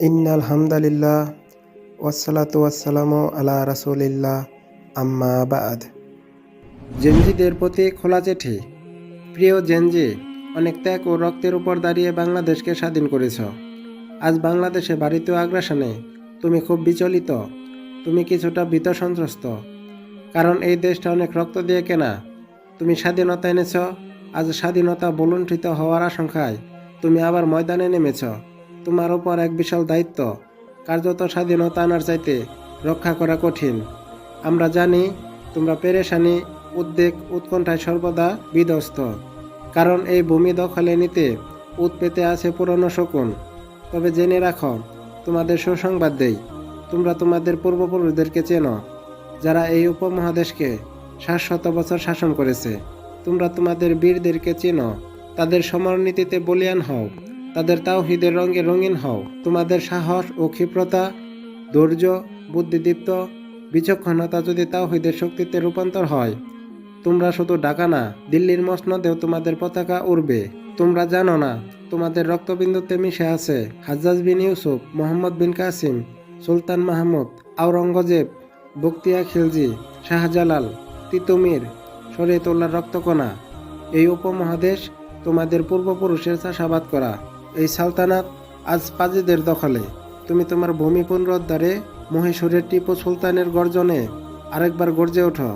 ইন্নাল হামদালিল্লাহ ওয়াসসালাতু ওয়াসসালামু আলা রাসূলিল্লাহ আম্মা বাদ। জেনজিদের প্রতি খোলা চিঠি। প্রিয় জেনজি, অনেক ত্যাগ ও রক্তের উপর দাঁড়িয়ে বাংলাদেশকে স্বাধীন করেছ। আজ বাংলাদেশে ভারতীয় আগ্রাসনে তুমি খুব বিচলিত, তুমি কিছুটা ভীত সন্ত্রস্ত, কারণ এই দেশটা অনেক রক্ত দিয়ে কেনা। তুমি স্বাধীনতা এনেছ, আজ স্বাধীনতা বলুণ্ঠিত হওয়ার আশঙ্কায় তুমি আবার ময়দানে নেমেছ। তোমার উপর এক বিশাল দায়িত্ব, কার্যত স্বাধীনতা আনার চাইতে রক্ষা করা কঠিন। আমরা জানি তোমরা পেরেশানি, উদ্বেগ, উৎকণ্ঠায় সর্বদা বিধ্বস্ত, কারণ এই ভূমি দখলে নিতে পেতে আছে পুরনো শকুন। তবে জেনে রাখো, তোমাদের সুসংবাদ দেই, তোমরা তোমাদের পূর্বপুরুষদেরকে চেনো, যারা এই উপমহাদেশকে 700 বছর শাসন করেছে। তোমরা তোমাদের বীরদেরকে চেনো, তাদের সমরনীতিতে বলিয়ান হও, তাদের তাওহীদের রঙে রঙিন হও। তোমাদের সাহস ও ক্ষিপ্রতা, ধৈর্য, বুদ্ধিদীপ্ত বিচক্ষণতা যদি তাওহীদের শক্তিতে রূপান্তর হয়, তোমরা শুধু ঢাকা না, দিল্লির মসনদেও তোমাদের পতাকা উড়বে। তোমরা জানো না, তোমাদের রক্তবিন্দুতে মিশে আছে হাজ্জাজ বিন ইউসুফ, মোহাম্মদ বিন কাসিম, সুলতান মাহমুদ, আওরঙ্গজেব, বখতিয়ার খিলজি, শাহজালাল, তিতুমির, শরীয়তুল্লাহর রক্তকণা। এই উপমহাদেশ তোমাদের পূর্বপুরুষের চাষাবাদ করা এই সালতানাত আজ পাজিদের দখলে। তুমি তোমার ভূমি পুনরুদ্ধারে মহীশূরের টিপু সুলতানের গর্জনে আরেকবার গর্জে ওঠো।